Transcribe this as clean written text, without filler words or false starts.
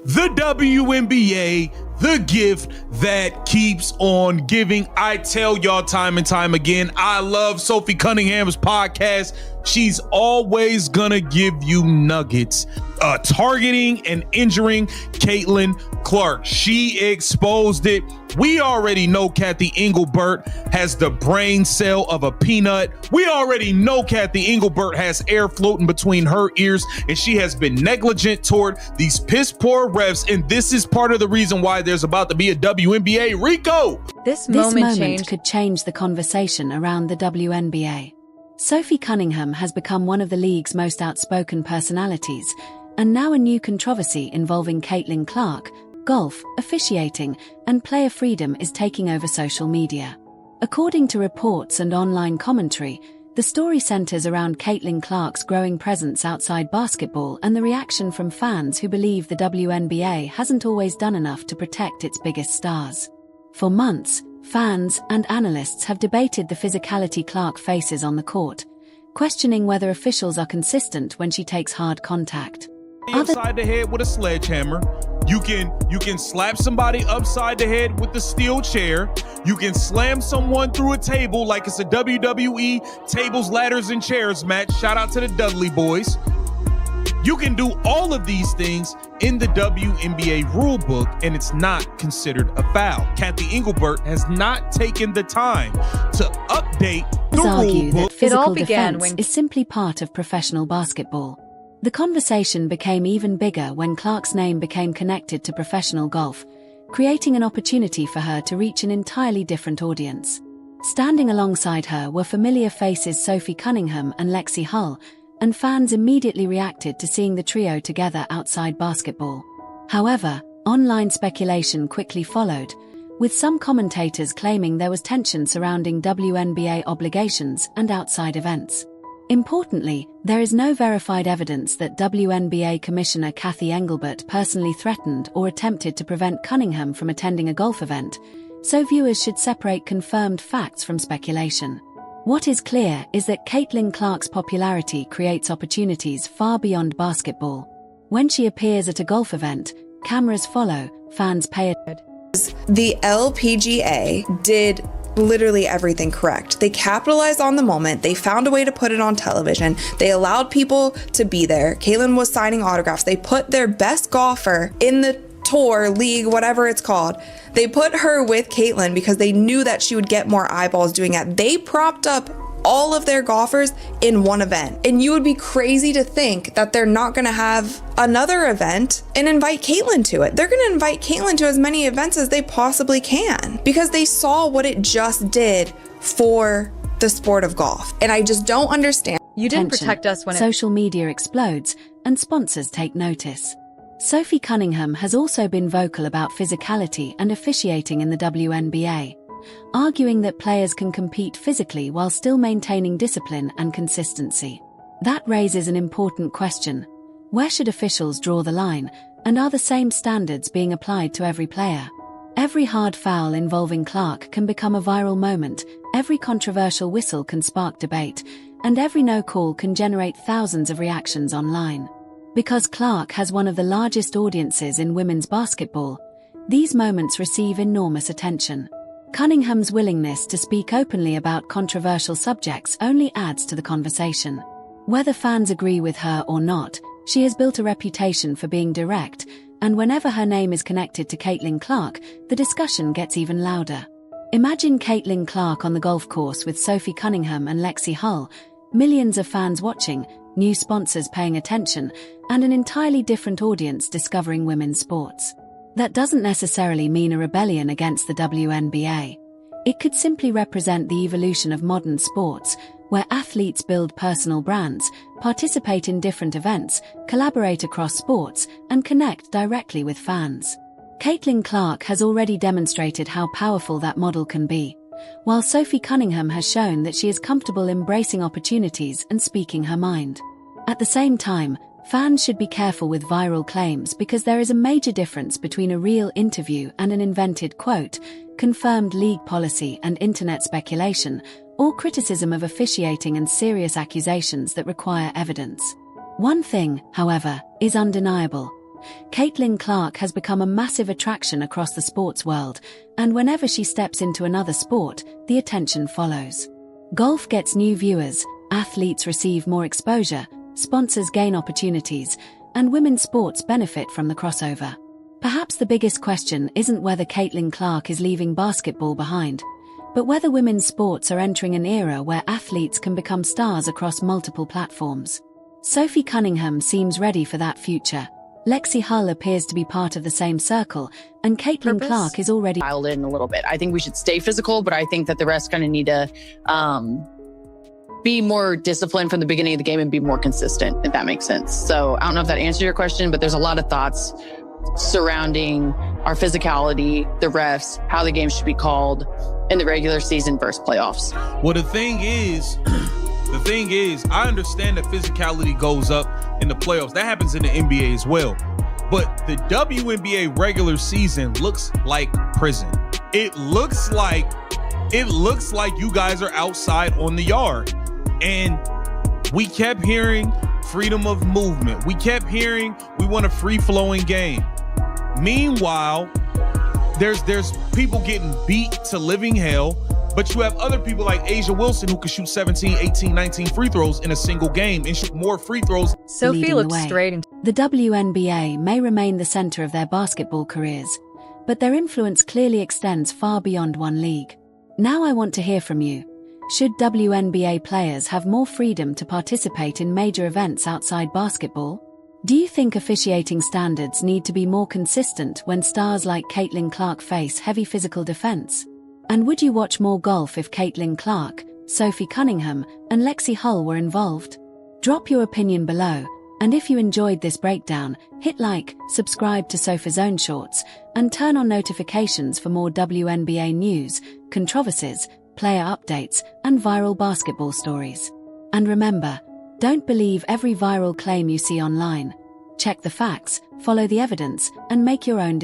the WNBA, the gift that keeps on giving. I tell y'all time and time again, I love Sophie Cunningham's podcast. She's always gonna give you nuggets. Targeting and injuring Caitlin Clark. She exposed it. We already know Cathy Engelbert has the brain cell of a peanut. We already know Cathy Engelbert has air floating between her ears, and she has been negligent toward these piss poor refs. And this is part of the reason why there's about to be a WNBA. Rico! This moment could change the conversation around the WNBA. Sophie Cunningham has become one of the league's most outspoken personalities, and now a new controversy involving Caitlin Clark, golf, officiating, and player freedom is taking over social media. According to reports and online commentary, the story centers around Caitlin Clark's growing presence outside basketball and the reaction from fans who believe the WNBA hasn't always done enough to protect its biggest stars. For months, fans and analysts have debated the physicality Clark faces on the court, questioning whether officials are consistent when she takes hard contact. Upside the head with a sledgehammer. You can slap somebody upside the head with the steel chair. You can slam someone through a table like it's a WWE tables, ladders, and chairs match. Shout out to the Dudley boys. You can do all of these things in the WNBA rulebook, and it's not considered a foul. Cathy Engelbert has not taken the time to update the rulebook. That physical defense when is simply part of professional basketball. The conversation became even bigger when Clark's name became connected to professional golf, creating an opportunity for her to reach an entirely different audience. Standing alongside her were familiar faces Sophie Cunningham and Lexie Hull, and fans immediately reacted to seeing the trio together outside basketball. However, online speculation quickly followed, with some commentators claiming there was tension surrounding WNBA obligations and outside events. Importantly, there is no verified evidence that WNBA Commissioner Cathy Engelbert personally threatened or attempted to prevent Cunningham from attending a golf event, so viewers should separate confirmed facts from speculation. What is clear is that Caitlin Clark's popularity creates opportunities far beyond basketball. When she appears at a golf event, cameras follow, fans pay attention. The LPGA did literally everything correct. They capitalized on the moment. They found a way to put it on television. They allowed people to be there. Caitlin was signing autographs. They put their best golfer in the tour, league, whatever it's called. They put her with Caitlin because they knew that she would get more eyeballs doing it. They propped up all of their golfers in one event. And you would be crazy to think that they're not going to have another event and invite Caitlin to it. They're going to invite Caitlin to as many events as they possibly can because they saw what it just did for the sport of golf. And I just don't understand. You didn't protect us when social media explodes and sponsors take notice. Sophie Cunningham has also been vocal about physicality and officiating in the WNBA, arguing that players can compete physically while still maintaining discipline and consistency. That raises an important question. Where should officials draw the line, and are the same standards being applied to every player? Every hard foul involving Clark can become a viral moment, every controversial whistle can spark debate, and every no call can generate thousands of reactions online. Because Clark has one of the largest audiences in women's basketball, these moments receive enormous attention. Cunningham's willingness to speak openly about controversial subjects only adds to the conversation. Whether fans agree with her or not, she has built a reputation for being direct, and whenever her name is connected to Caitlin Clark, the discussion gets even louder. Imagine Caitlin Clark on the golf course with Sophie Cunningham and Lexie Hull, millions of fans watching, new sponsors paying attention, and an entirely different audience discovering women's sports. That doesn't necessarily mean a rebellion against the WNBA. It could simply represent the evolution of modern sports, where athletes build personal brands, participate in different events, collaborate across sports, and connect directly with fans. Caitlin Clark has already demonstrated how powerful that model can be, while Sophie Cunningham has shown that she is comfortable embracing opportunities and speaking her mind. At the same time, fans should be careful with viral claims because there is a major difference between a real interview and an invented quote, confirmed league policy and internet speculation, or criticism of officiating and serious accusations that require evidence. One thing, however, is undeniable. Caitlin Clark has become a massive attraction across the sports world, and whenever she steps into another sport, the attention follows. Golf gets new viewers, athletes receive more exposure, sponsors gain opportunities, and women's sports benefit from the crossover. Perhaps the biggest question isn't whether Caitlin Clark is leaving basketball behind, but whether women's sports are entering an era where athletes can become stars across multiple platforms. Sophie Cunningham seems ready for that future. Lexie Hull appears to be part of the same circle, and Caitlin Clark is already dialed in a little bit. I think we should stay physical, but I think that the rest kind of need to be more disciplined from the beginning of the game and be more consistent, if that makes sense. So I don't know if that answers your question, but there's a lot of thoughts surrounding our physicality, the refs, how the game should be called in the regular season versus playoffs. Well, the thing is, I understand that physicality goes up in the playoffs. That happens in the NBA as well. But the WNBA regular season looks like prison. It looks like you guys are outside on the yard. And we kept hearing freedom of movement. We kept hearing we want a free-flowing game. Meanwhile, there's people getting beat to living hell, but you have other people like Asia Wilson who can shoot 17, 18, 19 free throws in a single game and shoot more free throws. Sophie looked straight into the WNBA may remain the center of their basketball careers, but their influence clearly extends far beyond one league. Now I want to hear from you. Should WNBA players have more freedom to participate in major events outside basketball? Do you think officiating standards need to be more consistent when stars like Caitlin Clark face heavy physical defense? And would you watch more golf if Caitlin Clark, Sophie Cunningham, and Lexie Hull were involved? Drop your opinion below, and if you enjoyed this breakdown, hit like, subscribe to Sofa Zone Shorts, and turn on notifications for more WNBA news, controversies, player updates, and viral basketball stories. And remember, don't believe every viral claim you see online. Check the facts, follow the evidence, and make your own decisions.